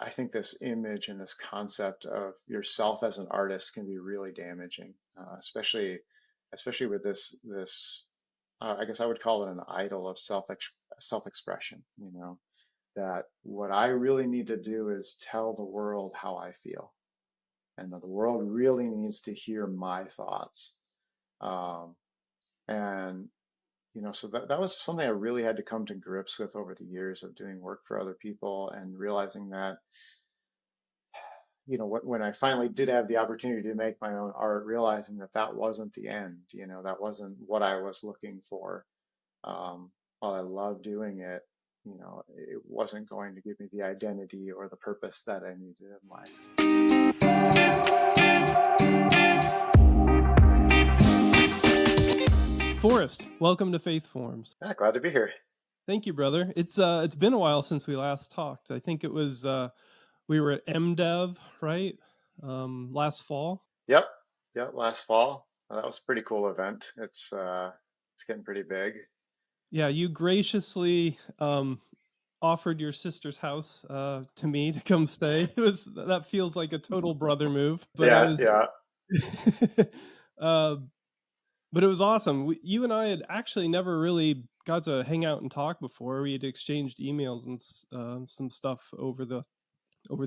I think this image and this concept of yourself as an artist can be really damaging, especially with this. I guess I would call it an idol of self-expression. That what I really need to do is tell the world how I feel, and that the world really needs to hear my thoughts. Um, and so that was something I really had to come to grips with over the years of doing work for other people and realizing that, when I finally did have the opportunity to make my own art, realizing that that wasn't the end, that wasn't what I was looking for. While I love doing it, it wasn't going to give me the identity or the purpose that I needed in life. Forrest, welcome to Faith Forms. Yeah, glad to be here. Thank you, brother. It's been a while since we last talked. I think it was we were at MDev, right? Last fall. Yep, yep. Last fall, that was a pretty cool event. It's getting pretty big. Yeah, you graciously offered your sister's house to me to come stay. That feels like a total brother move, but I Yeah, was yeah. uh, but it was awesome. You and I had actually never really got to hang out and talk before. We had exchanged emails and some stuff over the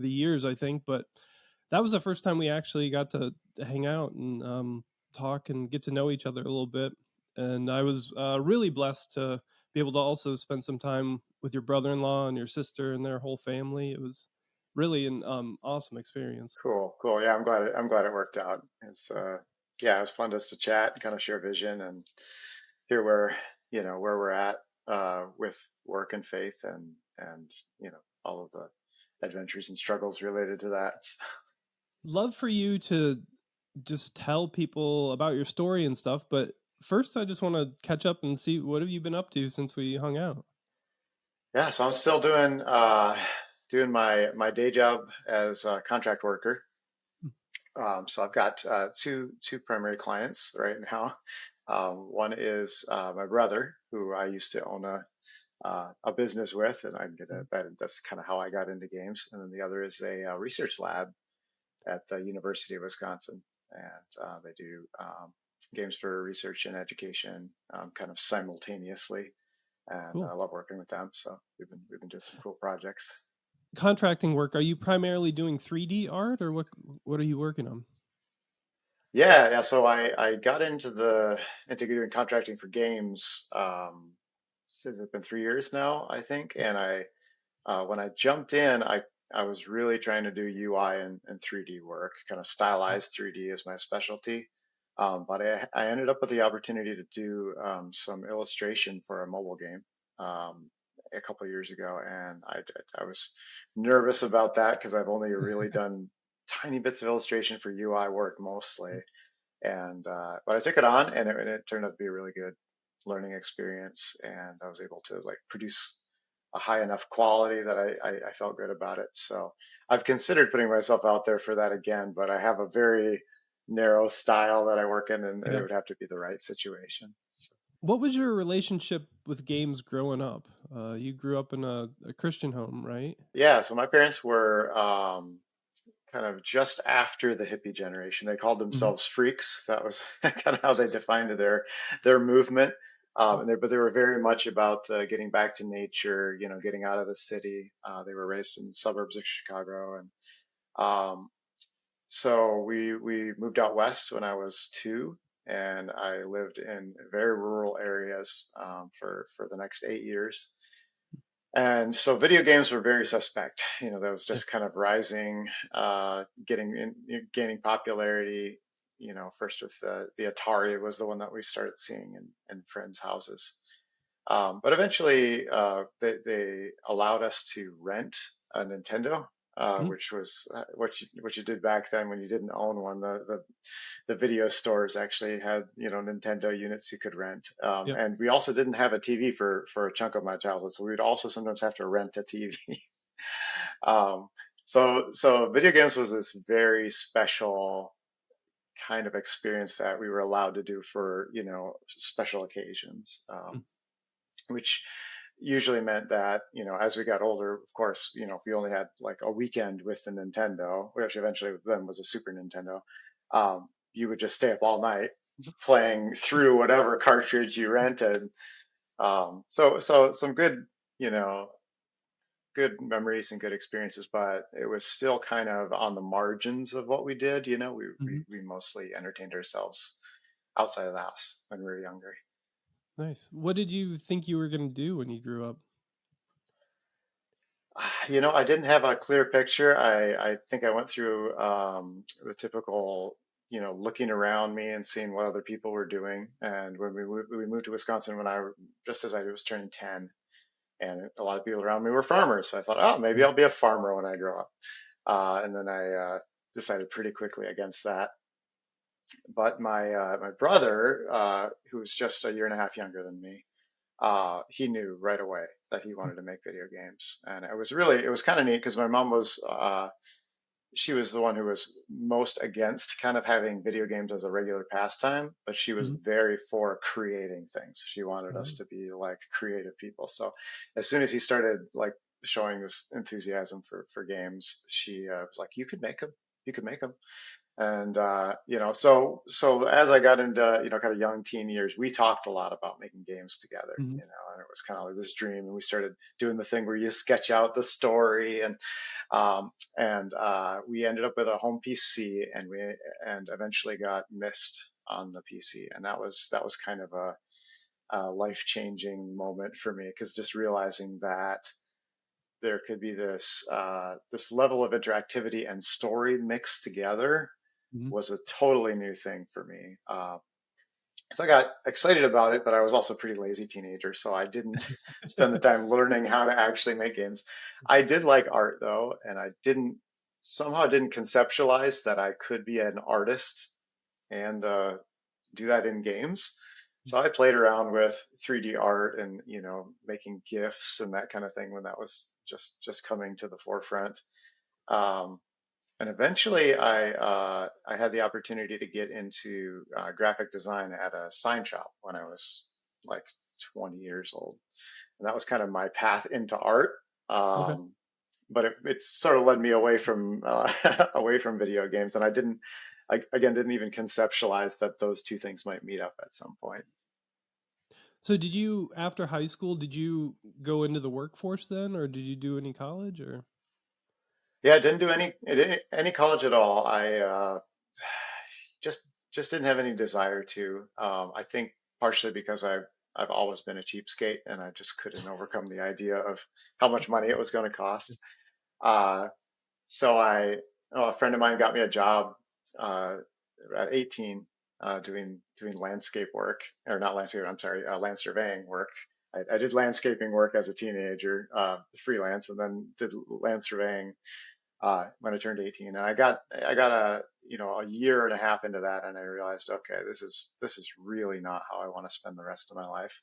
years, I think, but that was the first time we actually got to hang out and talk and get to know each other a little bit. And I was really blessed to be able to also spend some time with your brother-in-law and your sister and their whole family. It was really an awesome experience. Cool, cool. Yeah, I'm glad it worked out. Yeah, it was fun just to chat and kind of share vision and hear where we're at with work and faith and all of the adventures and struggles related to that. Love for you to just tell people about your story and stuff, but first I just want to catch up and see what have you been up to since we hung out. Yeah, so I'm still doing my day job as a contract worker. So I've got two primary clients right now. One is my brother, who I used to own a business with, and I get that's kind of how I got into games. And then the other is a research lab at the University of Wisconsin, and they do games for research and education kind of simultaneously. And I Cool. love working with them. So we've been doing some cool projects. Contracting work, are you primarily doing 3D art or what are you working on? Yeah, yeah. So I got into doing contracting for games. Has it been 3 years now, I think? And when I jumped in, I was really trying to do UI and 3D work, kind of stylized 3D is my specialty. But I ended up with the opportunity to do some illustration for a mobile game a couple of years ago, and I was nervous about that because I've only really done tiny bits of illustration for UI work mostly. And but I took it on, and it turned out to be a really good learning experience, and I was able to like produce a high enough quality that I felt good about it. So I've considered putting myself out there for that again, but I have a very narrow style that I work in, and it Yeah. would have to be the right situation. What was your relationship with games growing up? You grew up in a Christian home, right? Yeah, so my parents were kind of just after the hippie generation. They called Hmm. themselves freaks. That was kind of how they defined their movement. But they were very much about getting back to nature, getting out of the city. They were raised in the suburbs of Chicago, and um, so we moved out west when I was 2, and I lived in very rural areas for the next 8 years. And so video games were very suspect. That was Yeah. just kind of rising, gaining popularity. First with the Atari was the one that we started seeing in friends' houses. But eventually, they allowed us to rent a Nintendo, Mhm. which was what you did back then when you didn't own one. The video stores actually had Nintendo units you could rent, Yep. and we also didn't have a TV for a chunk of my childhood, so we'd also sometimes have to rent a TV. um, so video games was this very special kind of experience that we were allowed to do for special occasions, which usually meant that, as we got older, of course, if we only had like a weekend with the Nintendo, which eventually then was a Super Nintendo, you would just stay up all night playing through whatever cartridge you rented. So some good, you know, good memories and good experiences, but it was still kind of on the margins of what we did. Hmm. We mostly entertained ourselves outside of the house when we were younger. Nice. What did you think you were going to do when you grew up? I didn't have a clear picture. I think I went through the typical, looking around me and seeing what other people were doing. And when we moved to Wisconsin just as I was turning 10, and a lot of people around me were farmers. So I thought, oh, maybe I'll be a farmer when I grow up. And then I decided pretty quickly against that. But my brother, who was just a year and a half younger than me, he knew right away that he wanted to make video games, and it was kind of neat because my mom was she was the one who was most against kind of having video games as a regular pastime, but she was Mm-hmm. very for creating things. She wanted us to be like creative people. So as soon as he started like showing this enthusiasm for games, she was like, "You could make them. You could make them." And so as I got into kind of young teen years, we talked a lot about making games together, Hmm. and it was kind of like this dream. And we started doing the thing where you sketch out the story, and we ended up with a home PC, and eventually got Mist on the PC, and that was kind of a life-changing moment for me because just realizing that there could be this level of interactivity and story mixed together Hmm. was a totally new thing for me. So I got excited about it, but I was also a pretty lazy teenager, so I didn't spend the time learning how to actually make games. I did like art though, and I didn't conceptualize that I could be an artist and do that in games. So I played around with 3D art and making GIFs and that kind of thing when that was just coming to the forefront. Um, and eventually, I had the opportunity to get into graphic design at a sign shop when I was like 20 years old, and that was kind of my path into art. Okay. But it sort of led me away from away from video games, and I again didn't even conceptualize that those two things might meet up at some point. So did you, after high school, did you go into the workforce then, or did you do any college, or? Yeah, I didn't do any college at all. I just just didn't have any desire to. I think partially because I've always been a cheapskate and I just couldn't overcome the idea of how much money it was going to cost. Uh, so a friend of mine got me a job uh, at 18 doing landscape work, or not landscape, I'm sorry, land surveying work. I did landscaping work as a teenager, freelance, and then did land surveying when I turned 18, and I got a year and a half into that, and I realized, okay, this is really not how I want to spend the rest of my life.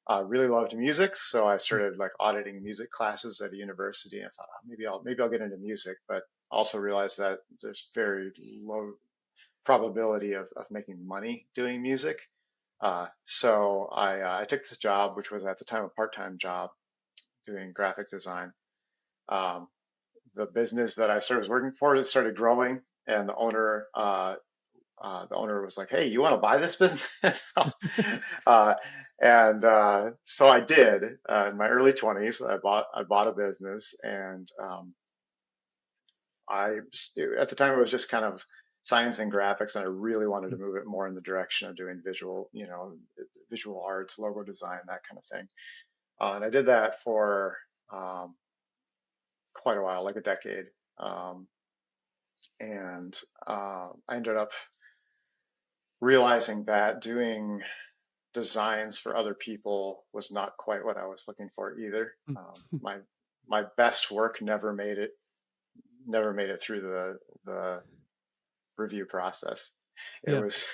I really loved music, so I started like auditing music classes at a university. And I thought, oh, maybe I'll get into music, but also realized that there's very low probability of making money doing music. So I took this job, which was at the time a part-time job doing graphic design. Um, the business that I started working for it started growing, and the owner was like, "Hey, you want to buy this business?" so, uh, so I did. In my early 20s, I bought a business, and I at the time it was just kind of science and graphics, and I really wanted to move it more in the direction of doing visual arts, logo design, that kind of thing. And I did that for um, quite a while, like a decade. Um, and I ended up realizing that doing designs for other people was not quite what I was looking for either. My best work never made it through the review process. It Yeah. was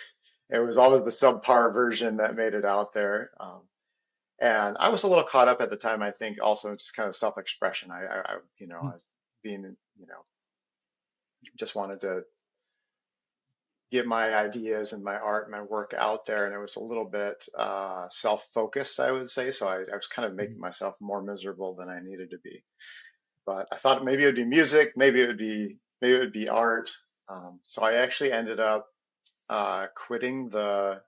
it was always the subpar version that made it out there. And I was a little caught up at the time, I think, also just kind of self-expression. I was being, just wanted to get my ideas and my art and my work out there. And it was a little bit self-focused, I would say. So I was kind of Mhm. making myself more miserable than I needed to be. But I thought maybe it would be music, maybe it would be art. So I actually ended up quitting the.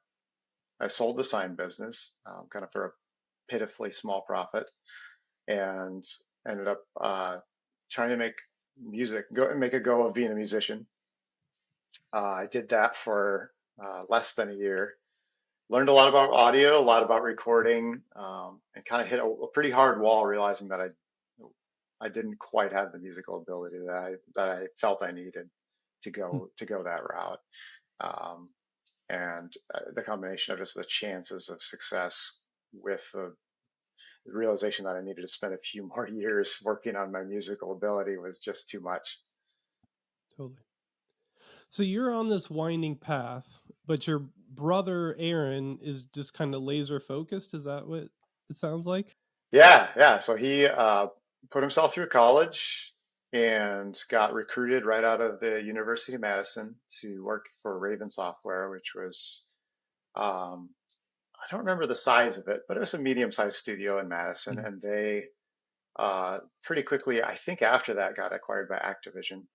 I sold the sign business, kind of for a pitifully small profit, and ended up trying to make music, make a go of being a musician. I did that for less than a year. Learned a lot about audio, a lot about recording, and kind of hit a pretty hard wall, realizing that I didn't quite have the musical ability that I felt I needed to go that route. Um, and the combination of just the chances of success with the realization that I needed to spend a few more years working on my musical ability was just too much. Totally. So you're on this winding path, but your brother Aaron is just kind of laser focused. Is that what it sounds like? Yeah, yeah. So he put himself through college and got recruited right out of the University of Madison to work for Raven Software, which was um, I don't remember the size of it, but it was a medium-sized studio in Madison, Mhm. and they pretty quickly, I think after that, got acquired by Activision.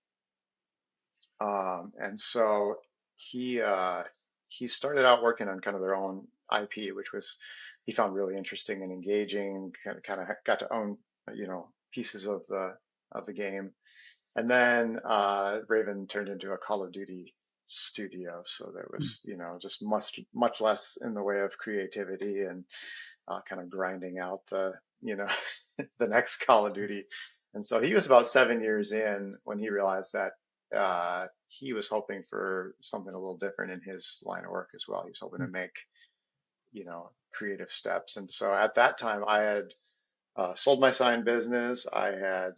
And so he uh, he started out working on kind of their own IP, which was he found really interesting and engaging. Kind of got to own pieces of the game. And then Raven turned into a Call of Duty studio, so there was just much less in the way of creativity and kind of grinding out the next Call of Duty. And so he was about 7 years in when he realized that he was hoping for something a little different in his line of work as well. He was hoping to make creative steps. And so at that time, I had sold my sign business. I had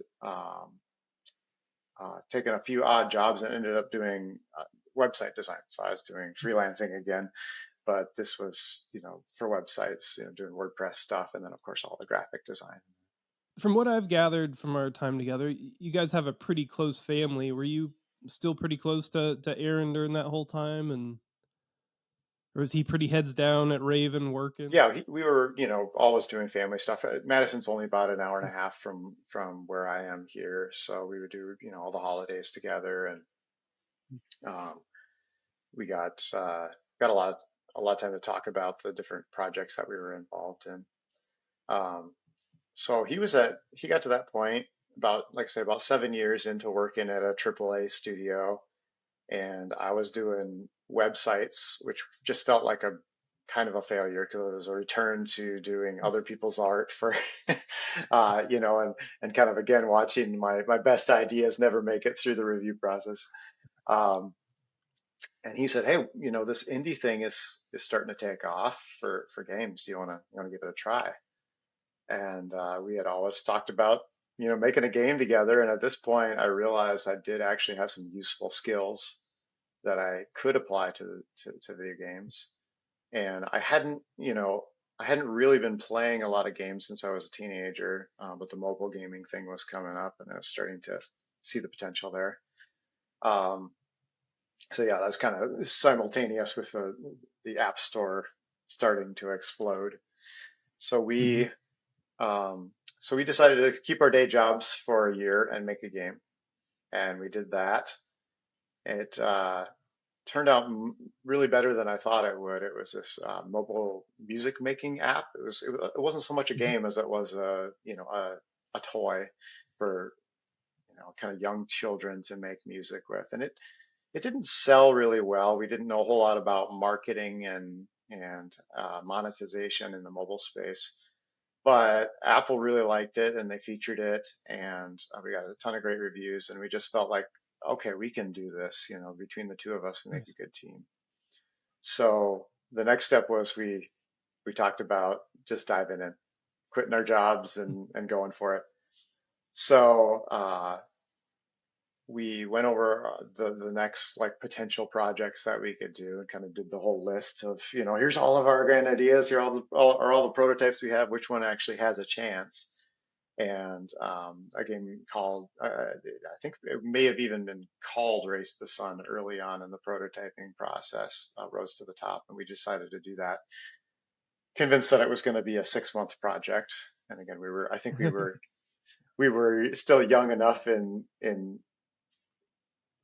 taken a few odd jobs and ended up doing website design. So I was doing freelancing again, but this was, for websites, doing WordPress stuff, and then of course all the graphic design. From what I've gathered from our time together, you guys have a pretty close family. Were you still pretty close to Aaron during that whole time, and or was he pretty heads down at Raven working? Yeah, we were, always doing family stuff. Madison's only about an hour and a half from where I am here, so we would do, all the holidays together, and um, we got a lot of time to talk about the different projects that we were involved in. Um, so he got to that point about, like I say, about 7 years into working at a AAA studio, and I was doing websites, which just felt like a kind of a failure because it was a return to doing other people's art for, and kind of again watching my best ideas never make it through the review process. Um, and he said, "Hey, this indie thing is starting to take off for games. You want to give it a try?" And we had always talked about making a game together. And at this point, I realized I did actually have some useful skills that I could apply to video games. And I hadn't really been playing a lot of games since I was a teenager, but the mobile gaming thing was coming up, and I was starting to see the potential there. Um, so yeah, that's kind of simultaneous with the App Store starting to explode. So Mm-hmm. we um, so we decided to keep our day jobs for a year and make a game, and we did that. It turned out really better than I thought it would. It was this mobile music making app. It wasn't so much a Mm-hmm. game as it was a toy for kind of young children to make music with, and it didn't sell really well. We didn't know a whole lot about marketing and monetization in the mobile space. But Apple really liked it and they featured it, and we got a ton of great reviews. And we just felt like, okay, we can do this. Between the two of us, we make Nice. a good team. So the next step was we talked about just diving in, quitting our jobs and going for it. So we went over the next like potential projects that we could do and kind of did the whole list of here's all of our grand ideas, here are all the prototypes we have, which one actually has a chance. and a game called I think it may have even been called Race the Sun early on in the prototyping process, rose to the top, and we decided to do that, convinced that it was going to be a 6 month project. And again, I think we were still young enough in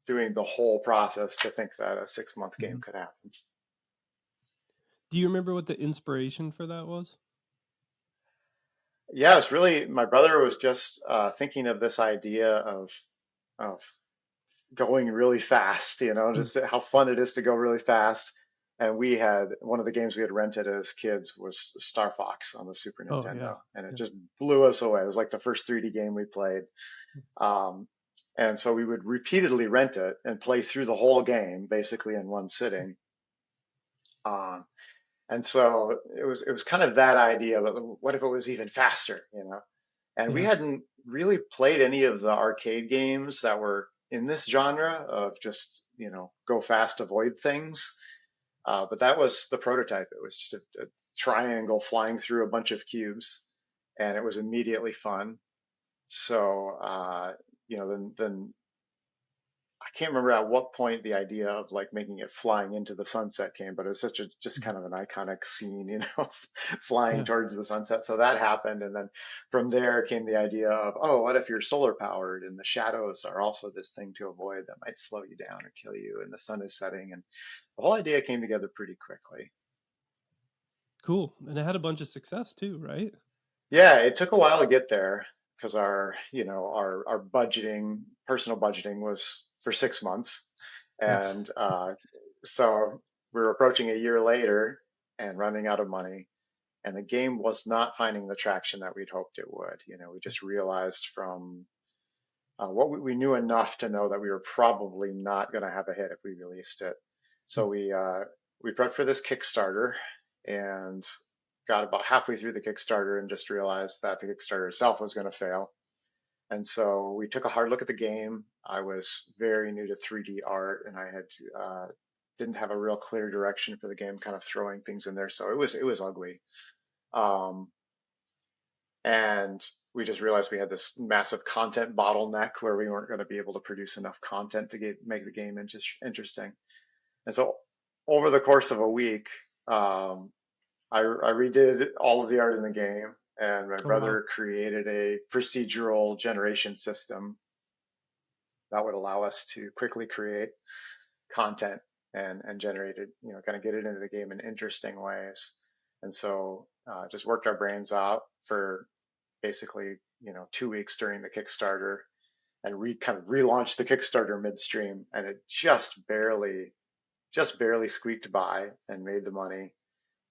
doing the whole process to think that a 6 month game Mhm. could happen. Do you remember what the inspiration for that was? Yeah, it's really my brother was just thinking of this idea of going really fast, Mm. just how fun it is to go really fast. And we had one of the games we had rented as kids was Star Fox on the Super Oh yeah, Nintendo, and it yeah. just blew us away. It was like the first 3D game we played. Um, and so we would repeatedly rent it and play through the whole game basically in one sitting. Um, and so it was kind of that idea that what if it was even faster? And we Yeah. hadn't really played any of the arcade games that were in this genre of just, go fast, avoid things. But that was the prototype. It was just a triangle flying through a bunch of cubes, and it was immediately fun. So, then I can't remember at what point the idea of like making it flying into the sunset came, but it was such a just Mhm. kind of an iconic scene, flying Yeah. towards the sunset. So that happened, and then from there came the idea of, oh, what if you're solar powered and the shadows are also this thing to avoid that might slow you down or kill you, and the sun is setting, and the whole idea came together pretty quickly. Cool. And it had a bunch of success too, right? Yeah, it took a while to get there because our personal budgeting was for 6 months, Yeah. and so we were approaching a year later and running out of money, and the game was not finding the traction that we'd hoped it would. We just realized from what we knew enough to know that we were probably not going to have a hit if we released it. So Mm. we prepped for this Kickstarter and got about halfway through the Kickstarter and just realized that the Kickstarter itself was going to fail. And so we took a hard look at the game. I was very new to 3D art, and I had didn't have a real clear direction for the game, kind of throwing things in there. So it was ugly. Um, and we just realized we had this massive content bottleneck where we weren't going to be able to produce enough content to make the game interesting. And so over the course of a week, um, I redid all of the art in the game, and my Oh wow. brother created a procedural generation system that would allow us to quickly create content and generate it, kind of get it into the game in interesting ways. And so just worked our brains out for basically, 2 weeks during the Kickstarter, and kind of relaunched the Kickstarter midstream, and it just barely squeaked by and made the money,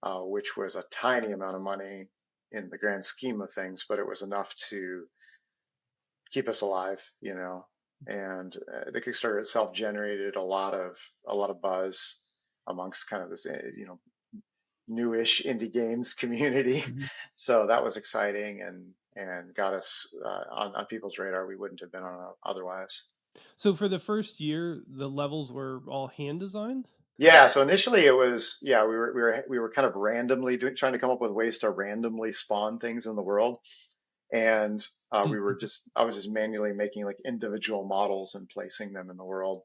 which was a tiny amount of money in the grand scheme of things, but it was enough to keep us alive. And the Kickstarter itself generated a lot of buzz amongst kind of this, newish indie games community. Mhm. So that was exciting and got us on people's radar we wouldn't have been on otherwise. So for the first year, the levels were all hand designed? Yeah, so initially it was, yeah, we were kind of randomly trying to come up with ways to randomly spawn things in the world. And Mhm. I was just manually making like individual models and placing them in the world.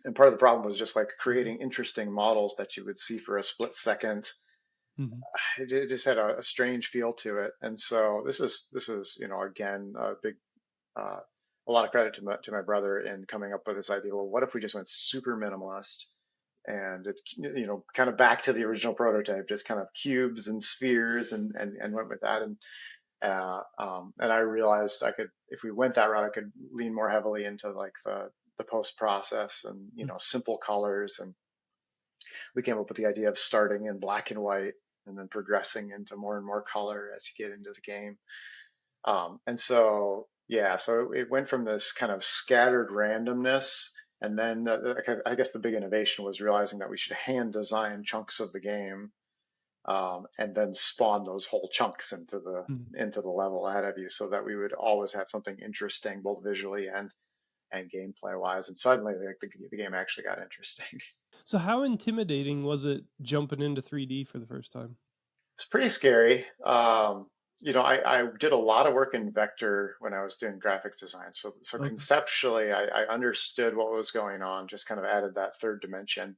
And part of the problem was just like Okay. creating interesting models that you would see for a split second. Mhm. It just had a strange feel to it. And so this was, again, uh, a lot of credit to my brother in coming up with this idea. Well, what if we just went super minimalist, and it, kind of back to the original prototype, just kind of cubes and spheres, and went with that. And I realized if we went that route, I could lean more heavily into like the post process and, Mm. simple colors. And we came up with the idea of starting in black and white and then progressing into more and more color as you get into the game. And so, yeah, so it went from this kind of scattered randomness. And then I guess the big innovation was realizing that we should hand design chunks of the game, and then spawn those whole chunks into the Mm. into the level ahead of you, so that we would always have something interesting, both visually and gameplay wise. And suddenly, the game actually got interesting. So how intimidating was it jumping into 3D for the first time? It's pretty scary. I did a lot of work in vector when I was doing graphic design. So Okay. conceptually, I understood what was going on, just kind of added that third dimension.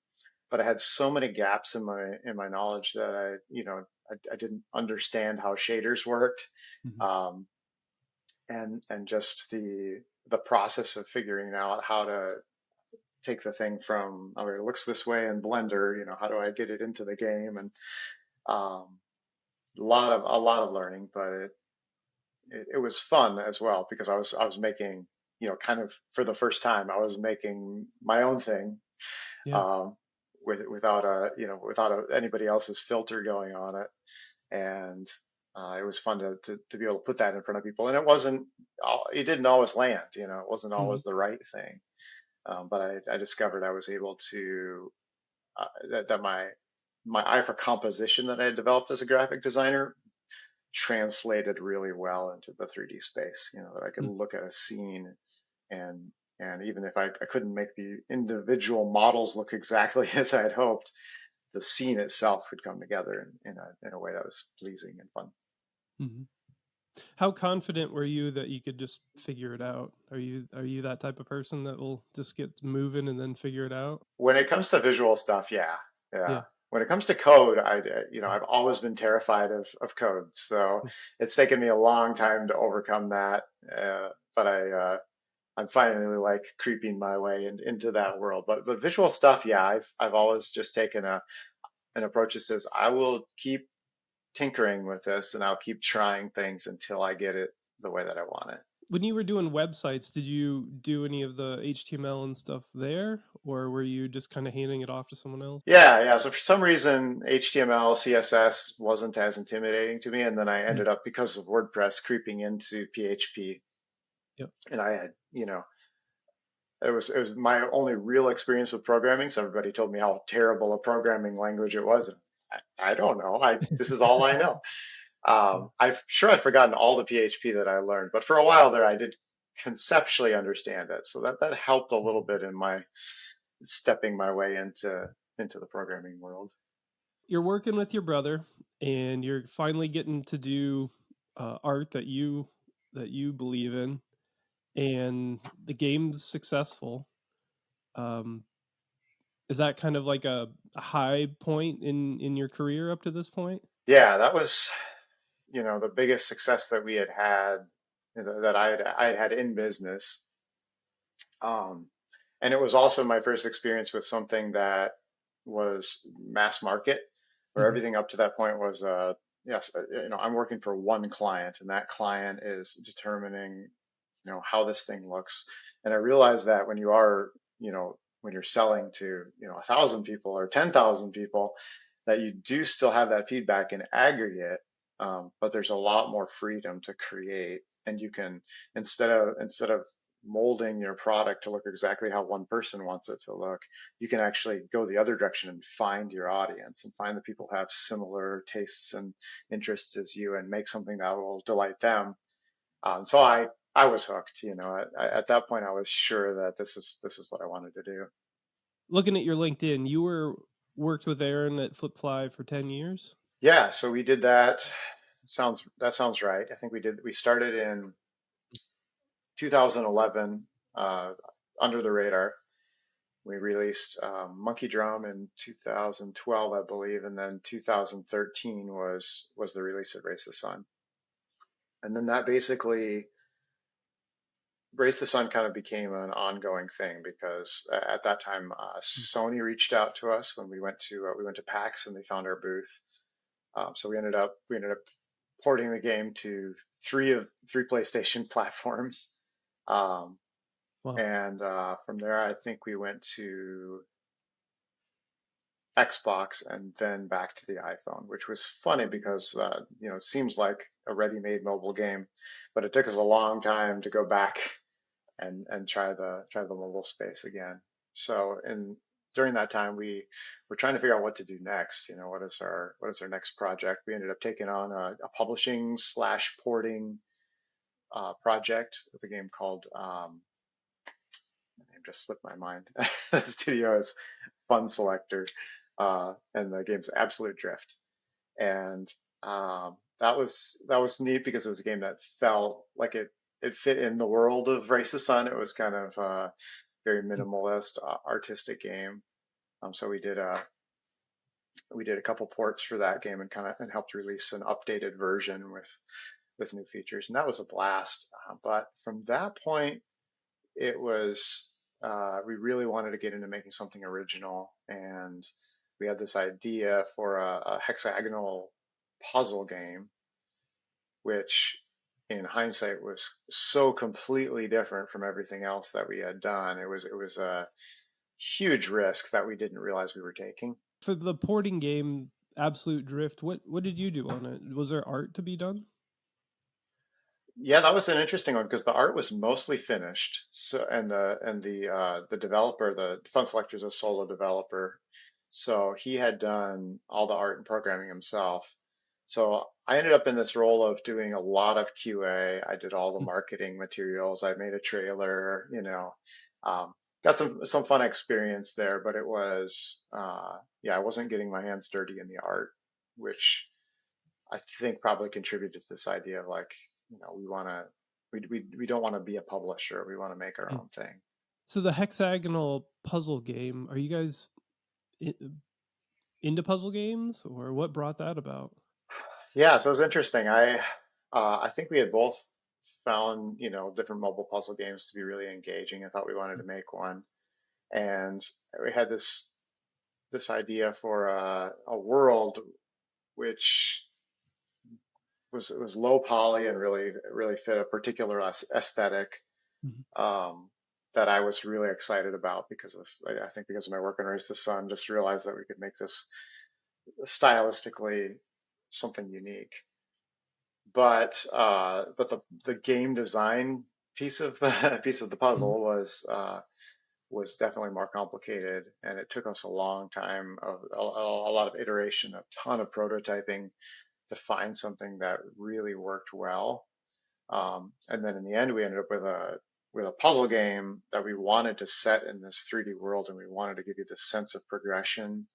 But I had so many gaps in my knowledge that I didn't understand how shaders worked, Mhm. um, and just the process of figuring out how to take the thing from, oh, it looks this way in Blender, how do I get it into the game? And um, a lot of learning, but it was fun as well because I was making, kind of for the first time, I was making my own thing, Yeah. um, without anybody else's filter going on it, and it was fun to be able to put that in front of people. And it didn't always land, it wasn't Mhm. always the right thing, but I discovered I was able to that my eye for composition that I had developed as a graphic designer translated really well into the 3D space. That I could Mm. look at a scene and even if I couldn't make the individual models look exactly as I had hoped, the scene itself could come together in a way that was pleasing and fun. Mhm. How confident were you that you could just figure it out? Are you that type of person that will just get moving and then figure it out? When it comes to visual stuff, yeah, Yeah. yeah. When it comes to code, I've always been terrified of code, so it's taken me a long time to overcome that. But I'm finally like creeping my way into that world. But visual stuff, yeah, I've always just taken an approach that says I will keep tinkering with this and I'll keep trying things until I get it the way that I want it. When you were doing websites, did you do any of the HTML and stuff there, or were you just kind of handing it off to someone else? Yeah, yeah. So for some reason, HTML, CSS wasn't as intimidating to me, and then I Yeah. ended up, because of WordPress, creeping into PHP, Yep. and I had, it was my only real experience with programming. So everybody told me how terrible a programming language it was. And I don't know. This is all I know. Yeah. I'm sure I've forgotten all the PHP that I learned, but for a while there, I did conceptually understand it. So that helped a little Mhm. bit in my stepping my way into the programming world. You're working with your brother, and you're finally getting to do art that you believe in, and the game's successful. Um, is that kind of like a high point in your career up to this point? Yeah, that was, the biggest success that we had, that I had in business. Um, and it was also my first experience with something that was mass market, where Hmm. everything up to that point was, yes, I'm working for one client, and that client is determining, how this thing looks. And I realized that when you're selling to, 1,000 people or 10,000 people, that you do still have that feedback in aggregate, but there's a lot more freedom to create, and you can, instead of molding your product to look exactly how one person wants it to look, you can actually go the other direction and find your audience and find the people who have similar tastes and interests as you and make something that will delight them. So I was hooked. At that point I was sure that this is what I wanted to do. Looking at your LinkedIn, you were worked with Aaron at FlippFly for 10 years. Yeah, so we did that. That sounds right. I think we started in 2011, under the radar. We released Monkey Drum in 2012, I believe, and then 2013 was the release of Race the Sun. And then that basically, Race the Sun kind of became an ongoing thing because at that time Sony reached out to us when we went to PAX and they found our booth. So we ended up porting the game to three PlayStation platforms, um, Wow. and from there I think we went to Xbox and then back to the iPhone, which was funny because it seems like a ready-made mobile game, but it took us a long time to go back and try the mobile space again. So during that time we were trying to figure out what to do next. What is our next project? We ended up taking on a publishing slash porting project with a game called the name just slipped my mind. The studio is Fun Selector, and the game's Absolute Drift. And that was neat because it was a game that felt like it fit in the world of Race the Sun. It was kind of very minimalist, artistic game. So we did a couple ports for that game and kind of and helped release an updated version with new features, and that was a blast. But from that point, it was we really wanted to get into making something original, and we had this idea for a hexagonal puzzle game, which in hindsight was so completely different from everything else that we had done. It was a huge risk that we didn't realize we were taking. For the porting game, Absolute Drift, what did you do on it? Was there art to be done? Yeah, that was an interesting one because the art was mostly finished. So and the developer, the fund selector, is a solo developer. So he had done all the art and programming himself. So I ended up in this role of doing a lot of QA. I did all the marketing materials. I made a trailer, got some fun experience there, but it was yeah, I wasn't getting my hands dirty in the art, which I think probably contributed to this idea of like, we don't want to be a publisher. We want to make our own thing. So the hexagonal puzzle game, are you guys into puzzle games, or what brought that about? Yeah, so it was interesting. I think we had both found, different mobile puzzle games to be really engaging. I thought we wanted to make one, and we had this idea for a world which was low poly and really fit a particular aesthetic, Mhm. um, that I was really excited about because I think because of my work on Race the Sun, just realized that we could make this stylistically something unique. But the game design piece of the piece of the Mhm. puzzle was definitely more complicated, and it took us a long time of a lot of iteration, a ton of prototyping to find something that really worked well. And then in the end, we ended up with a puzzle game that we wanted to set in this 3D world, and we wanted to give you this sense of progression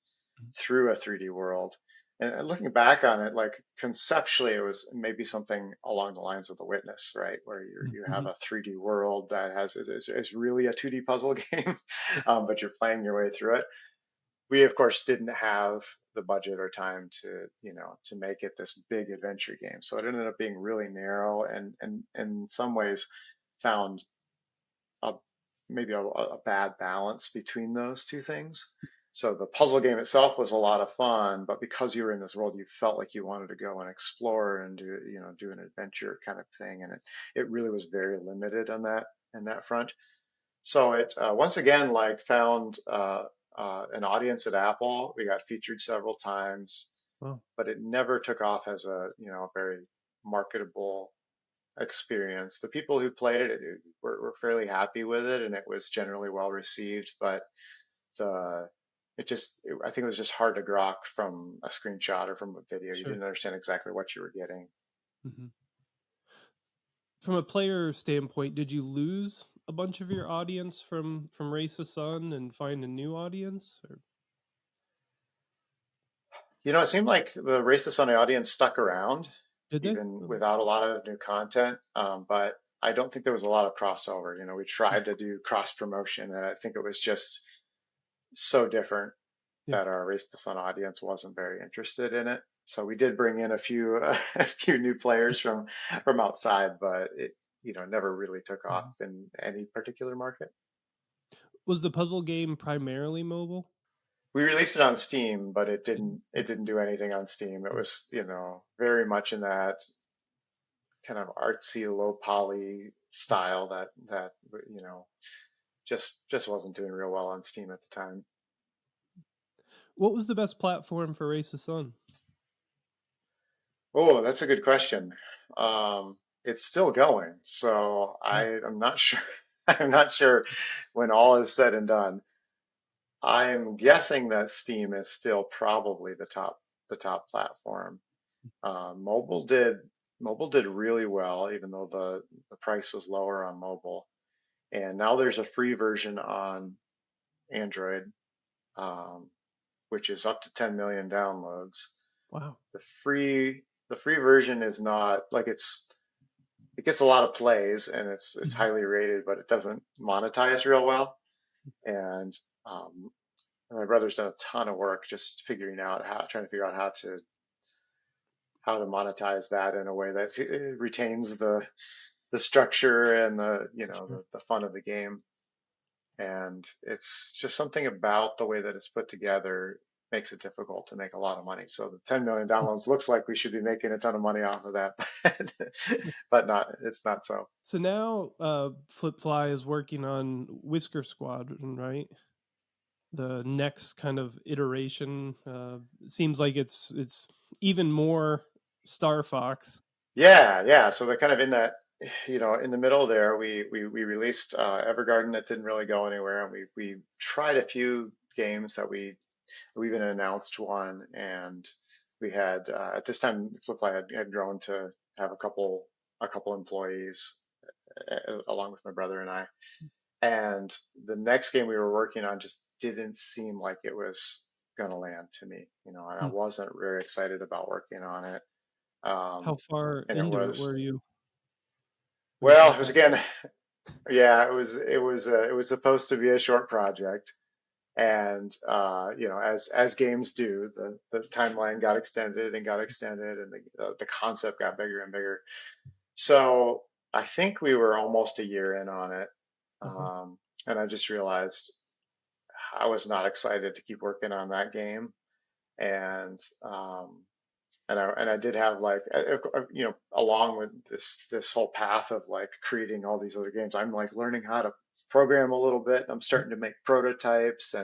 through a 3D world. And looking back on it, like conceptually, it was maybe something along the lines of The Witness, right? Where you have Mhm. a 3D world that is really a 2D puzzle game, but you're playing your way through it. We, of course, didn't have the budget or time to make it this big adventure game. So it ended up being really narrow and in some ways found a maybe a bad balance between those two things. So the puzzle game itself was a lot of fun, but because you were in this world, you felt like you wanted to go and explore and do an adventure kind of thing, and it really was very limited on that front. So it once again like found an audience at Apple. We got featured several times, Wow. but it never took off as a very marketable experience. The people who played it were fairly happy with it, and it was generally well received. But the I think it was just hard to grok from a screenshot or from a video. You Sure. didn't understand exactly what you were getting. Mhm. From a player standpoint, did you lose a bunch of your audience from Race the Sun and find a new audience? Or It seemed like the Race to Sunday audience stuck around, did they? even without a lot of new content. But I don't think there was a lot of crossover. We tried to do cross promotion, and I think it was just so different Yeah. that our Race to Sun audience wasn't very interested in it. So we did bring in a few a few new players from outside, but it never really took off Mhm. in any particular market. Was the puzzle game primarily mobile? We released it on Steam, but it didn't do anything on Steam. It was, very much in that kind of artsy, low poly style that just wasn't doing real well on Steam at the time. What was the best platform for Race the Sun? Oh, that's a good question. It's still going, so Mm. I'm not sure. I'm not sure when all is said and done. I'm guessing that Steam is still probably the top platform. Mobile did really well, even though the price was lower on mobile. And now there's a free version on Android, um, which is up to 10 million downloads. Wow. The free the free version is not like it gets a lot of plays and it's Mhm. highly rated, but it doesn't monetize real well. And um, my brother's done a ton of work just figuring out trying to figure out how to monetize that in a way that retains the structure and Sure. the fun of the game. And it's just something about the way that it's put together makes it difficult to make a lot of money. So the 10 million downloads looks like we should be making a ton of money off of that, but not, it's not so. So now FlippFly is working on Whisker Squadron, right? The next kind of iteration seems like it's even more Star Fox. Yeah, yeah. So they're kind of in that, in the middle there. We released Evergarden that didn't really go anywhere, and we tried a few games that we even announced one, and we had at this time FlippFly had grown to have a couple employees along with my brother and I. And the next game we were working on just didn't seem like it was gonna land to me. And I Hmm. wasn't very excited about working on it. How far And it into it was were you well, it thinking? was again, yeah, it was supposed to be a short project, and as games do, the timeline got extended and got extended, and the concept got bigger and bigger. So I think we were almost a year in on it, Uh-huh. and I just realized I was not excited to keep working on that game, and I did have like along with this whole path of like creating all these other games, I'm like learning how to program a little bit. I'm starting to make prototypes,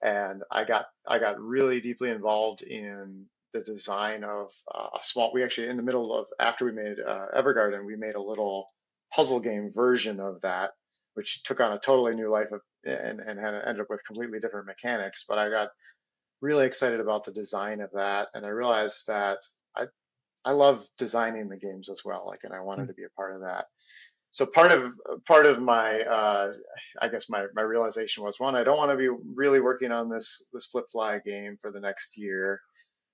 and I got really deeply involved in the design of a small. We actually in the middle of after we made Evergarden, we made a little puzzle game version of that, which took on a totally new life and had ended up with completely different mechanics. But I got really excited about the design of that, and I realized that I I love designing the games as well, like, and I wanted Mm. to be a part of that. So part of my I guess my realization was one, I don't want to be really working on this flip fly game for the next year,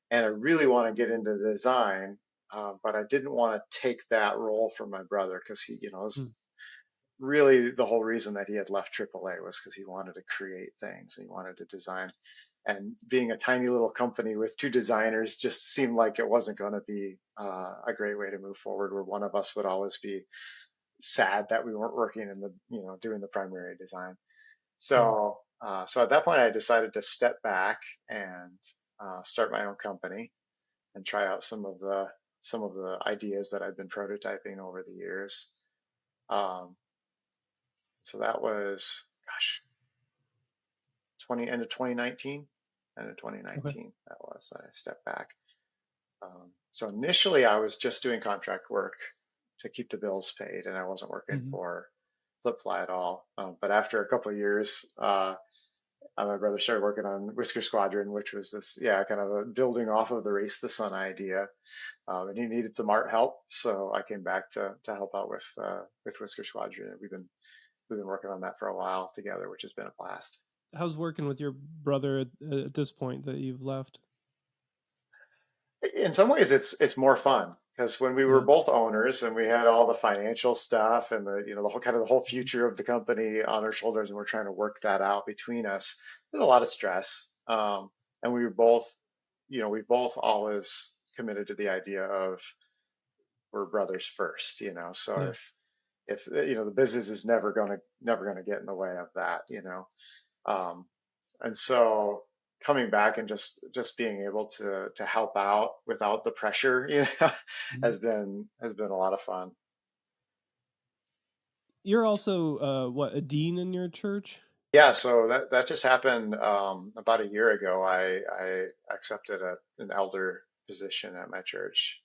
and I really want to get into design, but I didn't want to take that role from my brother because he, Mm. was really the whole reason that he had left AAA was because he wanted to create things and he wanted to design. And being a tiny little company with two designers just seemed like it wasn't going to be a great way to move forward, where one of us would always be sad that we weren't working in the, doing the primary design. Mm. So at that point, I decided to step back and start my own company and try out some of the ideas that I've been prototyping over the years. Um, so that was, gosh, end of 2019, end of Okay. 2019. That was that I stepped back. So initially, I was just doing contract work to keep the bills paid, and I wasn't working Hmm. for FlippFly at all. But after a couple of years, my brother started working on Whisker Squadron, which was this, yeah, kind of a building off of the Race the Sun idea, and he needed some art help, so I came back to help out with Whisker Squadron. And we've been working on that for a while together, which has been a blast. How's working with your brother at this point that you've left? In some ways, it's more fun because when we were Yeah. both owners and we had all the financial stuff and the whole future of the company on our shoulders, and we're trying to work that out between us, there's a lot of stress. And we both always committed to the idea of we're brothers first. So Yeah. if the business is never gonna get in the way of that. Um, and so coming back and just being able to help out without the pressure, Mhm. has been a lot of fun. You're also what, a dean in your church? Yeah, so that just happened about a year ago. I accepted an elder position at my church,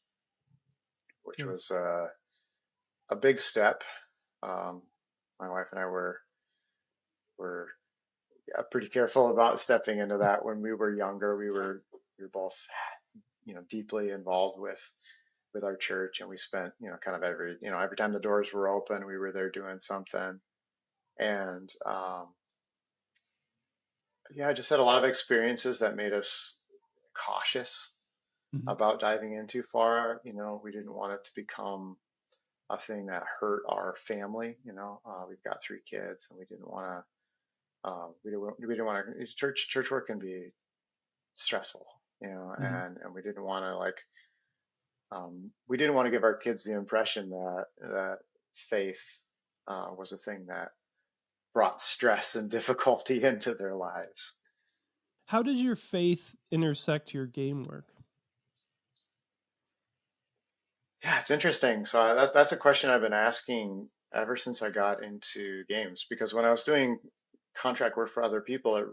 which Yeah. was a big step. Um, my wife and I were yeah, pretty careful about stepping into that when we were younger. We were both deeply involved with our church, and we spent kind of every time the doors were open, we were there doing something. And yeah, I just had a lot of experiences that made us cautious. Mhm. about diving in too far. We didn't want it to become a thing that hurt our family. We've got 3 kids, and we didn't want to. We didn't want to. Church work can be stressful, Mhm. and we didn't want to give our kids the impression that faith was a thing that brought stress and difficulty into their lives. How does your faith intersect your game work? Yeah, it's interesting. So that's a question I've been asking ever since I got into games, because when I was doing contract work for other people, it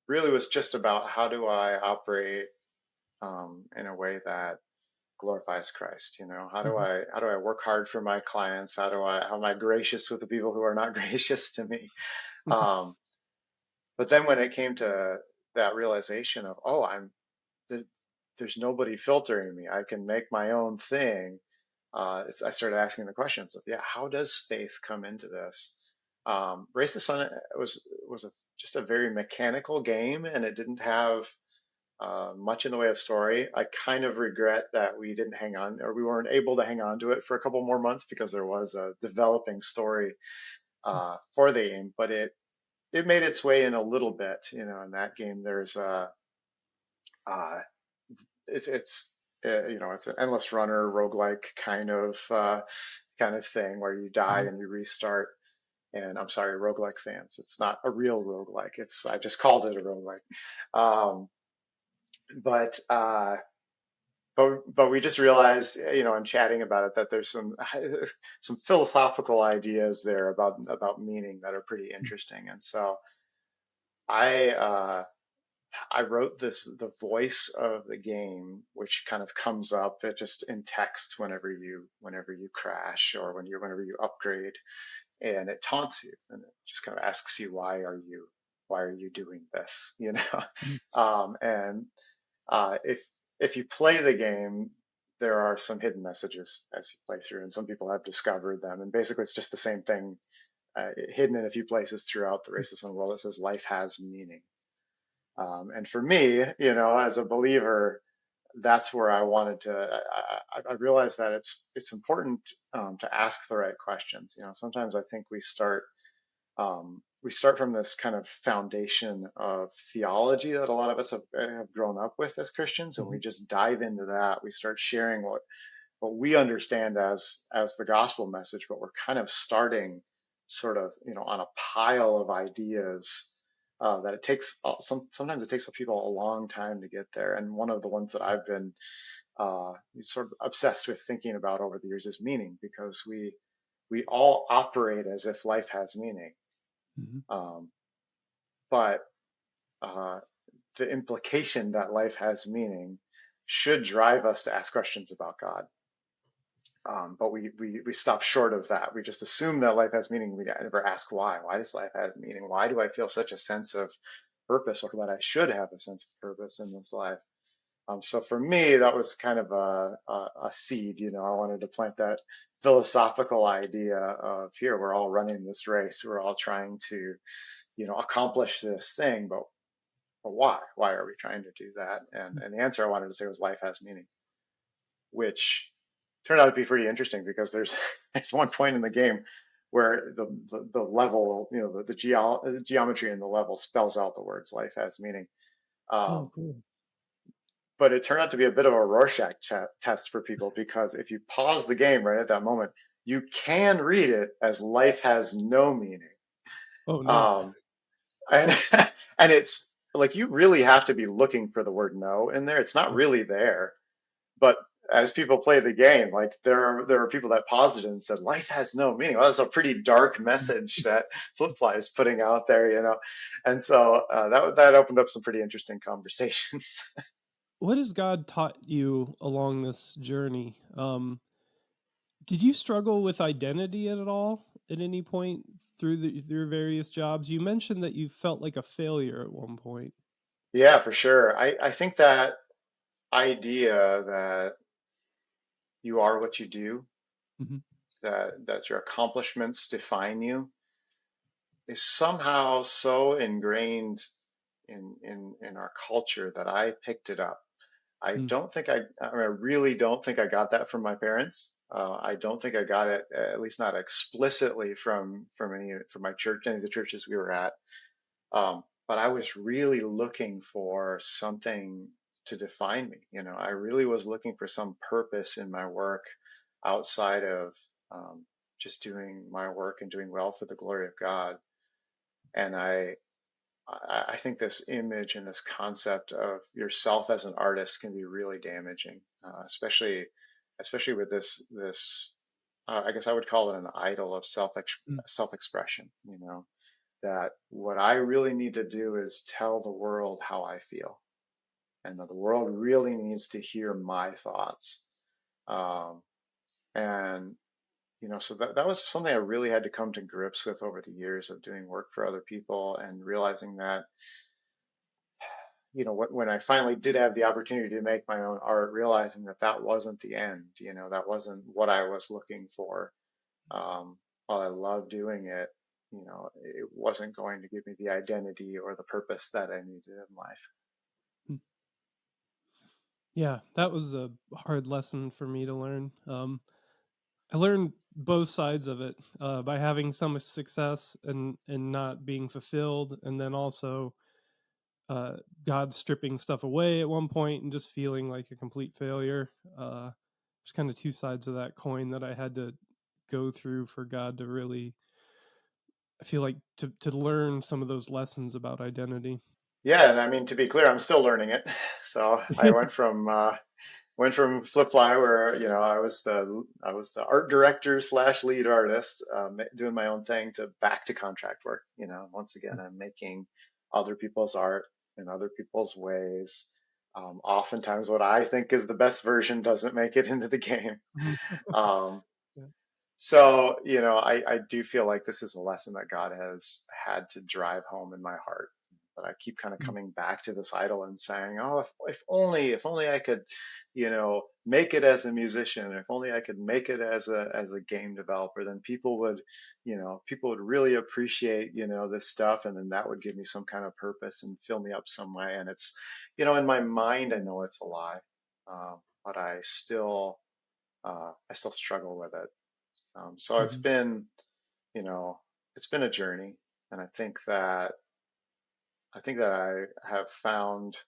really was just about how do I operate in a way that glorifies Christ. How do Mhm. I work hard for my clients? How am I gracious with the people who are not gracious to me? Um, but then when it came to that realization of, oh, there's nobody filtering me. I can make my own thing. I started asking the questions of, yeah, how does faith come into this? Race the Sun just a very mechanical game, and it didn't have much in the way of story. I kind of regret that we didn't hang on, or we weren't able to hang on to it for a couple more months, because there was a developing story for the game, but it made its way in a little bit. In that game, there's a uh, it's an endless runner roguelike kind of thing where you die Mhm. and you restart. And I'm sorry, roguelike fans, it's not a real roguelike. I just called it a roguelike. Um, but but we just realized, in chatting about it, that there's some philosophical ideas there about meaning that are pretty interesting. And so I I wrote the voice of the game, which kind of comes up just in text whenever you crash, or whenever you upgrade, and it taunts you, and it just kind of asks you, why are you doing this, Mhm. and if you play the game, there are some hidden messages as you play through, and some people have discovered them, and basically it's just the same thing, hidden in a few places throughout the Races in the World. It says life has meaning. And for me, as a believer, that's where I wanted to. I realized that it's important to ask the right questions. Sometimes I think we start from this kind of foundation of theology that a lot of us have grown up with as Christians, and we Mhm. just dive into that. We start sharing what we understand as the gospel message, but we're kind of starting sort of on a pile of ideas that it takes sometimes it takes people a long time to get there. And one of the ones that I've been uh, sort of obsessed with thinking about over the years is meaning, because we all operate as if life has meaning, Mhm. um, but uh, the implication that life has meaning should drive us to ask questions about God. But we stop short of that. We just assume that life has meaning. We never ask why. Why does life have meaning? Why do I feel such a sense of purpose, or that I should have a sense of purpose in this life? So for me, that was kind of a seed. I wanted to plant that philosophical idea of, here, we're all running this race. We're all trying to, accomplish this thing, but why? Why are we trying to do that? And the answer I wanted to say was life has meaning, which turned out to be pretty interesting, because there's there's one point in the game where the level, the geometry in the level spells out the words life has meaning. Oh, Um, cool. but it turned out to be a bit of a Rorschach test for people, because if you pause the game right at that moment, you can read it as life has no meaning. Oh, no. Um, and and it's like, you really have to be looking for the word no in there. It's not really there. But as people play the game, like, there are people that paused it and said life has no meaning. Well, that's a pretty dark message that FlippFly is putting out there. And so that opened up some pretty interesting conversations. What has God taught you along this journey? Did you struggle with identity at all at any point through your various jobs? You mentioned that you felt like a failure at one point. Yeah, for sure. I think that idea that you are what you do, Mhm. that your accomplishments define you, is somehow so ingrained in our culture that I picked it up. I Mm. don't think I mean, I really don't think I got that from my parents. I don't think I got it, at least not explicitly from my church, any of the churches we were at. But I was really looking for something to define me. I really was looking for some purpose in my work outside of um, just doing my work and doing well for the glory of God. And I think this image and this concept of yourself as an artist can be really damaging, especially with this. I guess I would call it an idol of Mm. self expression. That what I really need to do is tell the world how I feel, and that the world really needs to hear my thoughts. Um, and so that was something I really had to come to grips with over the years of doing work for other people and realizing that when I finally did have the opportunity to make my own art, realizing that that wasn't the end, that wasn't what I was looking for. Um, while I love doing it, it wasn't going to give me the identity or the purpose that I needed in life. Mm. Yeah, that was a hard lesson for me to learn. I learned both sides of it by having so much success and not being fulfilled, and then also uh, God stripping stuff away at one point and just feeling like a complete failure. There's kind of two sides of that coin that I had to go through for God to really, I feel like, to learn some of those lessons about identity. Yeah, and I mean, to be clear, I'm still learning it. So I went from FlippFly, where I was the art director slash lead artist, doing my own thing, to back to contract work. Once again, I'm making other people's art in other people's ways. Oftentimes, what I think is the best version doesn't make it into the game. Um, Yeah. so, I do feel like this is a lesson that God has had to drive home in my heart. But I keep kind of Mm. coming back to this idol and saying, oh, if only I could, make it as a musician, if only I could make it as a game developer, then people would really appreciate, this stuff, and then that would give me some kind of purpose and fill me up some way. And in my mind, I know it's a lie, but I still struggle with it. So it's Mhm. been, you know, it's been a journey, and I think that I have found,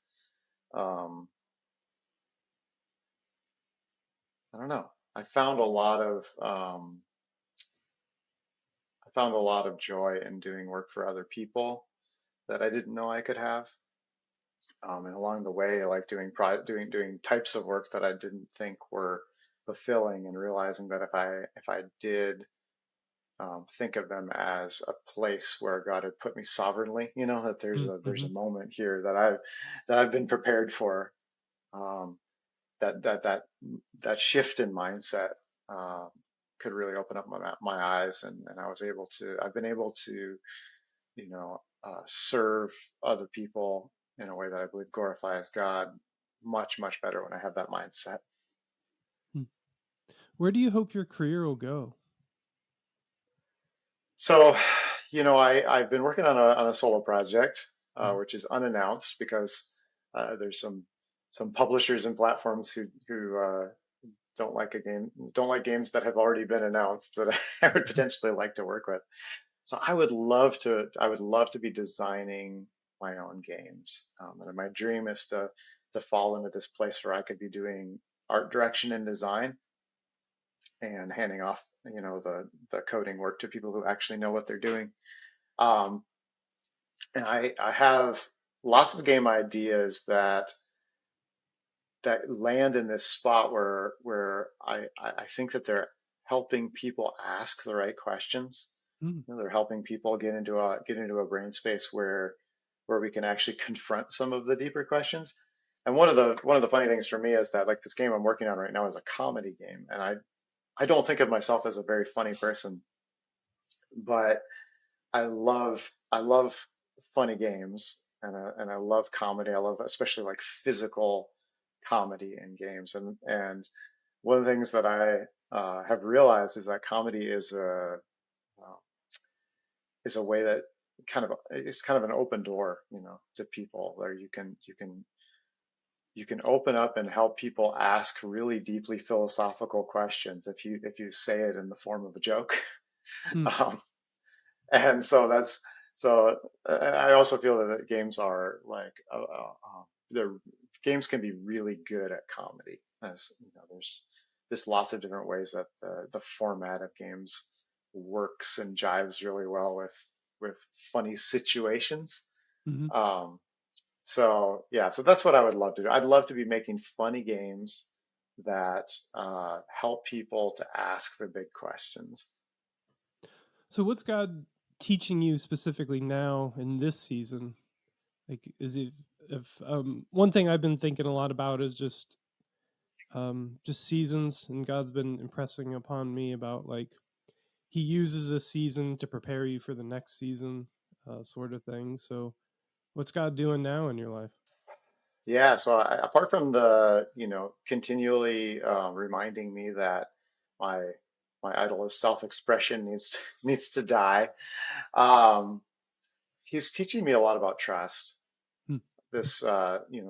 um, I don't know, I found a lot of joy in doing work for other people that I didn't know I could have. And along the way, like doing types of work that I didn't think were fulfilling, and realizing that if I did think of them as a place where God had put me sovereignly. That there's a Mhm. moment here that I've been prepared for. Um, that shift in mindset uh, could really open up my eyes, and I've been able to serve other people in a way that I believe glorifies God much much better when I have that mindset. Mm. Where do you hope your career will go? So, I've been working on a solo project, Mm. which is unannounced because there's some publishers and platforms who don't like games that have already been announced that I would potentially like to work with. So I would love to be designing my own games, and my dream is to fall into this place where I could be doing art direction and design and handing off the coding work to people who actually know what they're doing. Um, and I have lots of game ideas that land in this spot where I think that they're helping people ask the right questions. Mm. They're helping people get into a brain space where we can actually confront some of the deeper questions. And one of the funny things for me is that, like, this game I'm working on right now is a comedy game, and I don't think of myself as a very funny person, but I love funny games, and I love comedy. I love especially like physical comedy in games, and one of the things that I have realized is that comedy uh, is a way that it's kind of an open door, to people, where you can you can open up and help people ask really deeply philosophical questions if you say it in the form of a joke. Hmm. Um, and so that's so I also feel that games are like they're games can be really good at comedy. As you know, there's just lots of different ways that the format of games works and jives really well with funny situations. Hmm. Um, so yeah, so that's what I would love to do. I'd love to be making funny games that help people to ask the big questions. So what's God teaching you specifically now in this season? Like, is it if one thing I've been thinking a lot about is just seasons, and God's been impressing upon me about like He uses a season to prepare you for the next season, sort of thing. So, what's God doing now in your life? Yeah, so apart from the, continually reminding me that my my idol of self-expression needs to die, um, he's teaching me a lot about trust. Hmm. This,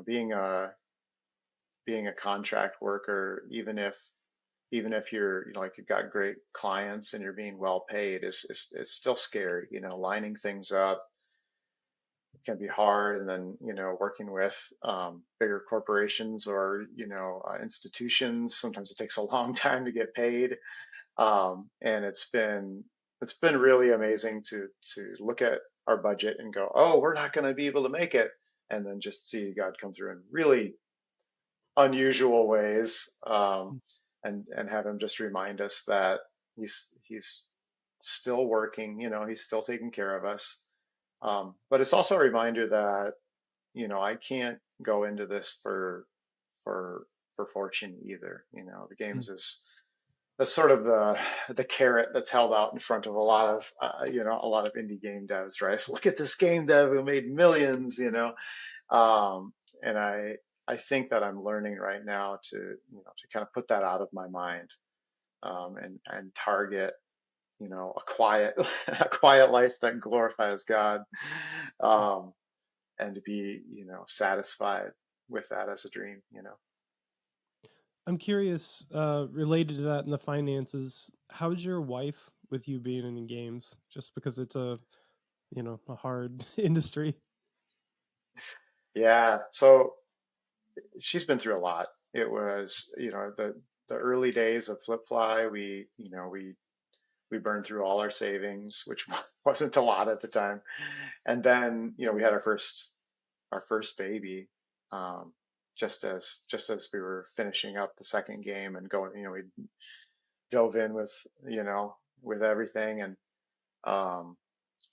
being a contract worker, even if you're, like you've got great clients and you're being well paid, is still scary. Lining things up can be hard, and then working with bigger corporations or institutions, sometimes it takes a long time to get paid. And it's been really amazing to look at our budget and go, oh, we're not going to be able to make it, and then just see God come through in really unusual ways, and have him just remind us that he's still working, he's still taking care of us. But it's also a reminder that I can't go into this for for fortune either. The Hmm. games is that's sort of the carrot that's held out in front of a lot of a lot of indie game devs, right? So look at this game dev who made millions, and I think that I'm learning right now to kind of put that out of my mind, and target a quiet a quiet life that glorifies God, um, and to be satisfied with that as a dream. I'm curious, related to that and the finances. How's your wife with you being in games? Just because it's a hard industry. Yeah, so she's been through a lot. It was the early days of FlippFly. We burned through all our savings, which wasn't a lot at the time. And then we had our first baby, um, just as we were finishing up the second game and going. We dove in with everything, and um,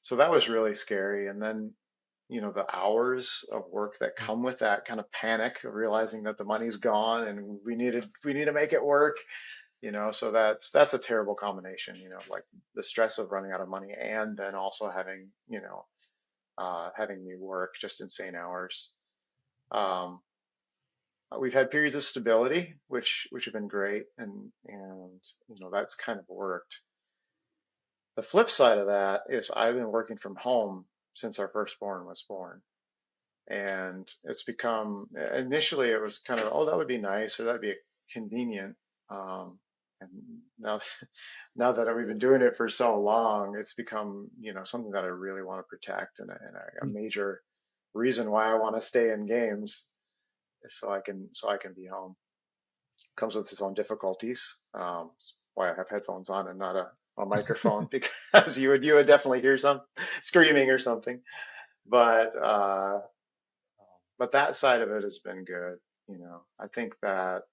so that was really scary. And then the hours of work that come with that kind of panic of realizing that the money's gone and we need to make it work. So that's a terrible combination, like the stress of running out of money and then also having me work just insane hours. Um, we've had periods of stability, which have been great, and that's kind of worked. The flip side of that is I've been working from home since our firstborn was born, and it's become, initially it was kind of, oh, that would be nice, or that'd be convenient. And now now that we've been doing it for so long, it's become something that I really want to protect, and a major reason why I want to stay in games is so I can be home. Comes with its own difficulties. That's why I have headphones on and not a microphone, because you would definitely hear some screaming or something. But but that side of it has been good. I think that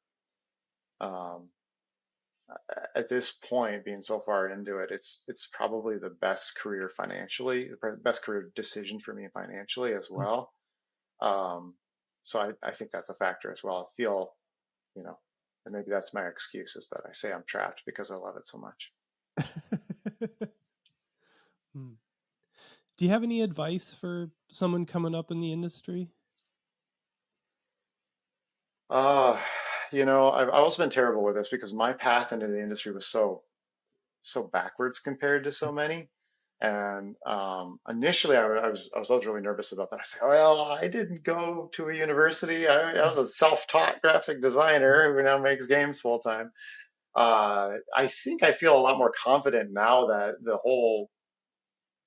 um, at this point, being so far into it, it's probably the best career financially, the best career decision for me financially as well. Um, so I think that's a factor as well. I feel, you know, and maybe that's my excuse, is that I say I'm trapped because I love it so much. Hmm. Do you have any advice for someone coming up in the industry? Uh, I've always been terrible with this because my path into the industry was so backwards compared to so many. And initially, I was really nervous about that. I said, "Well, I didn't go to a university. I was a self-taught graphic designer who now makes games full time." I think I feel a lot more confident now that the whole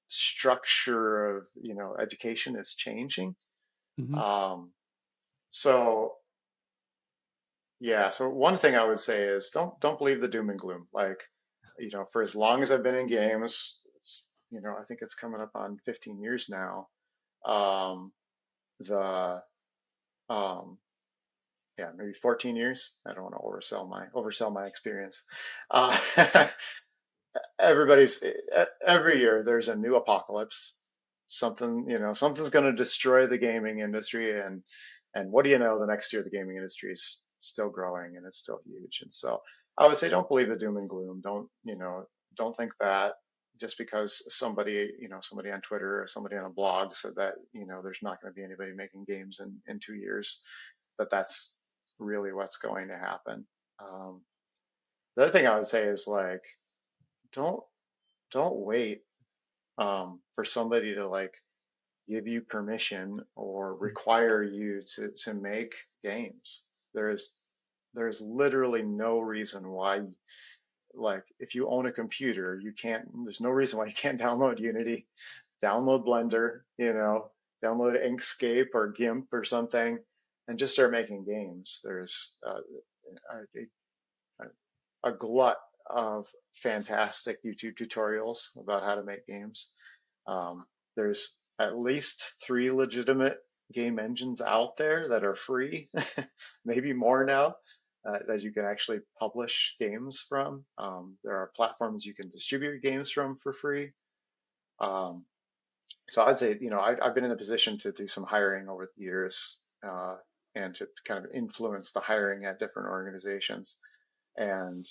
structure of education is changing. Hmm. Um, so yeah, so one thing I would say is don't believe the doom and gloom. Like, for as long as I've been in games, I think it's coming up on 15 years now. Um, the yeah, maybe 14 years. I don't want to oversell my experience. Uh, every year there's a new apocalypse. Something's going to destroy the gaming industry, and what do you know? The next year the gaming industry is still growing and it's still huge. And so I would say don't believe the doom and gloom. Don't think that just because somebody on Twitter or somebody on a blog said that there's not going to be anybody making games in 2 years, that's really what's going to happen. Um, the other thing I would say is like don't don't wait for somebody to like give you permission or require you to make games. There's literally no reason why, like, if you own a computer, there's no reason why you can't download Unity, download Blender, download Inkscape or GIMP or something, and just start making games. There's a glut of fantastic YouTube tutorials about how to make games. There's at least three legitimate game engines out there that are free, maybe more now, that you can actually publish games from. There are platforms you can distribute games from for free. Um, so I'd say, I've been in a position to do some hiring over the years, and to kind of influence the hiring at different organizations. And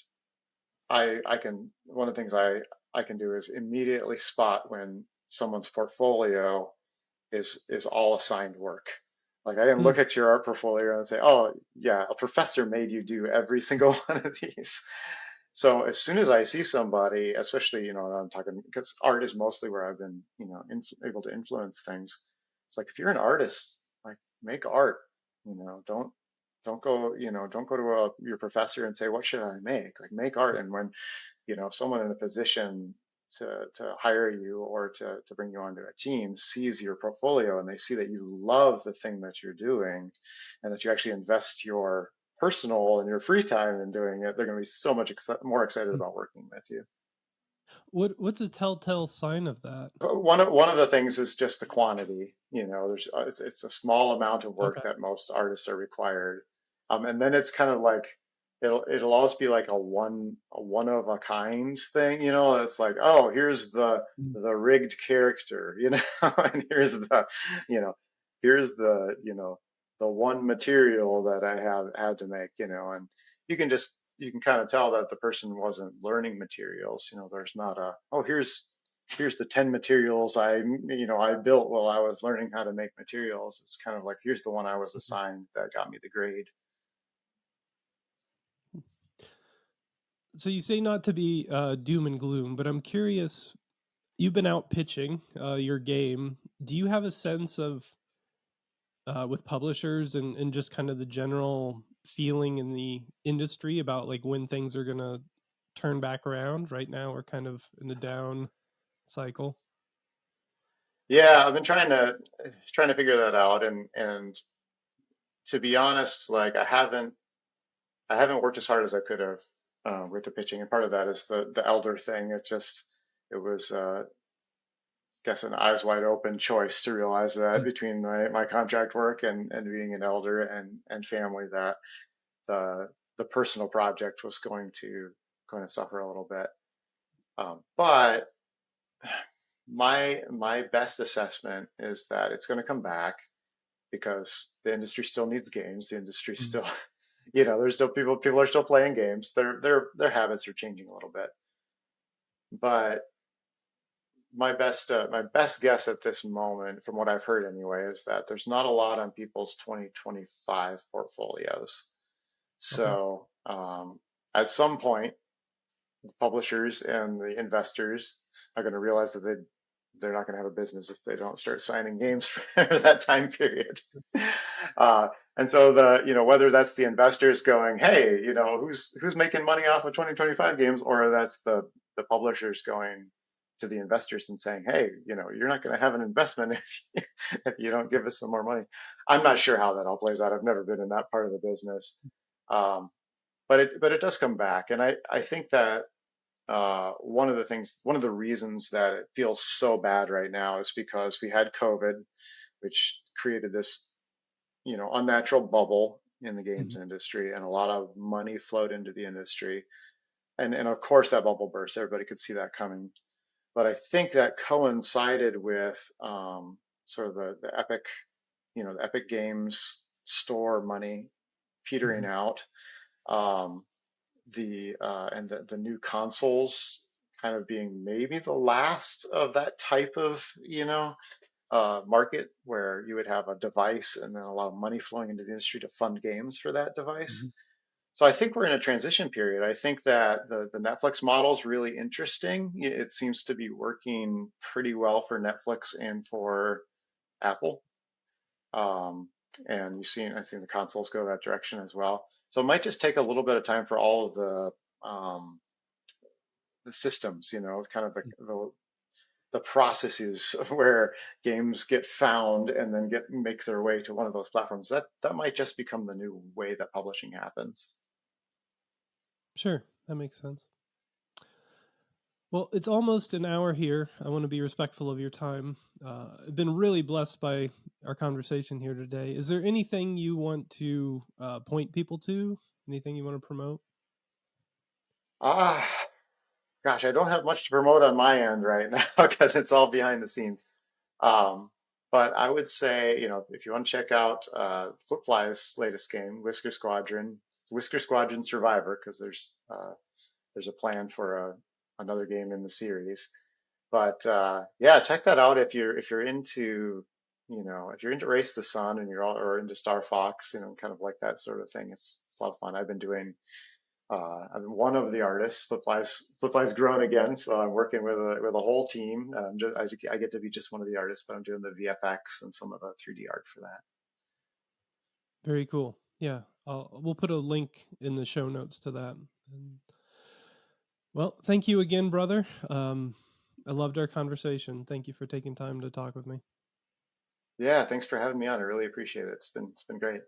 I can one of the things I can do is immediately spot when someone's portfolio is all assigned work. Like I can look at your art portfolio and say, oh yeah, a professor made you do every single one of these. So as soon as I see somebody, especially I'm talking because art is mostly where I've been able to influence things. It's like if you're an artist, like make art. Don't go to your professor and say what should I make. Like make art, and when someone in a position to hire you or to bring you onto a team sees your portfolio and they see that you love the thing that you're doing and that you actually invest your personal and your free time in doing it, they're going to be so much more excited about working with you. What's a telltale sign of that? But one of the things is just the quantity. There's it's a small amount of work Okay. that most artists are required, and then it's kind of like it'll always be like a one of a kind thing. It's like, oh, here's Mm. the rigged character, and you know here's the one material that I have had to make, and you can kind of tell that the person wasn't learning materials. There's not a, oh, here's the 10 materials I built while I was learning how to make materials. It's kind of like, here's the one I was assigned that got me the grade. So you say not to be doom and gloom, but I'm curious. You've been out pitching your game. Do you have a sense of with publishers and just kind of the general feeling in the industry about like when things are gonna turn back around? Right now, we're kind of in a down cycle. Yeah, I've been trying to figure that out, and to be honest, like I haven't worked as hard as I could have with the pitching, and part of that is the elder thing. It was guess an eyes wide open choice to realize that between my contract work and being an elder and family, that the personal project was going to suffer a little bit. But my best assessment is that it's going to come back because the industry still needs games. The industry Mm. still, there's still people are still playing games. Their habits are changing a little bit. But my best guess at this moment, from what I've heard anyway, is that there's not a lot on people's 2025 portfolios. Okay. So at some point, the publishers and the investors are going to realize that they're not going to have a business if they don't start signing games for that time period. Uh, and so whether that's the investors going, hey, who's making money off of 2025 games, or that's the publishers going to the investors and saying, hey, you're not going to have an investment if you don't give us some more money. I'm not sure how that all plays out. I've never been in that part of the business. Um, but it does come back, and I think that one of the reasons that it feels so bad right now is because we had COVID, which created this, unnatural bubble in the games Mhm. industry, and a lot of money flowed into the industry. And of course, that bubble burst. Everybody could see that coming. But I think that coincided with sort of the the Epic Games store money petering Mhm. out. Um, the new consoles kind of being maybe the last of that type of market where you would have a device and then a lot of money flowing into the industry to fund games for that device. Mhm. So I think we're in a transition period. I think that the Netflix model is really interesting. It seems to be working pretty well for Netflix and for Apple. Um, and I've seen the consoles go that direction as well. So it might just take a little bit of time for all of the systems, kind of the processes where games get found and then make their way to one of those platforms. That might just become the new way that publishing happens. Sure, that makes sense. Well, it's almost an hour here. I want to be respectful of your time. I've been really blessed by our conversation here today. Is there anything you want to point people to? Anything you want to promote? Ah, gosh, I don't have much to promote on my end right now because it's all behind the scenes. Um, but I would say, if you want to check out FlippFly's latest game, Whisker Squadron, it's Whisker Squadron Survivor, because there's a plan for another game in the series. But yeah, check that out if you're into if you're into Race the Sun and you're all or into Star Fox, kind of like that sort of thing. It's a lot of fun. I've been one of the artists. FlippFly's grown again, so I'm working with a whole team. I get to be just one of the artists, but I'm doing the VFX and some of the 3D art for that. Very cool. Yeah, we'll put a link in the show notes to that. And, well, thank you again, brother. I loved our conversation. Thank you for taking time to talk with me. Yeah, thanks for having me on. I really appreciate it. It's been great.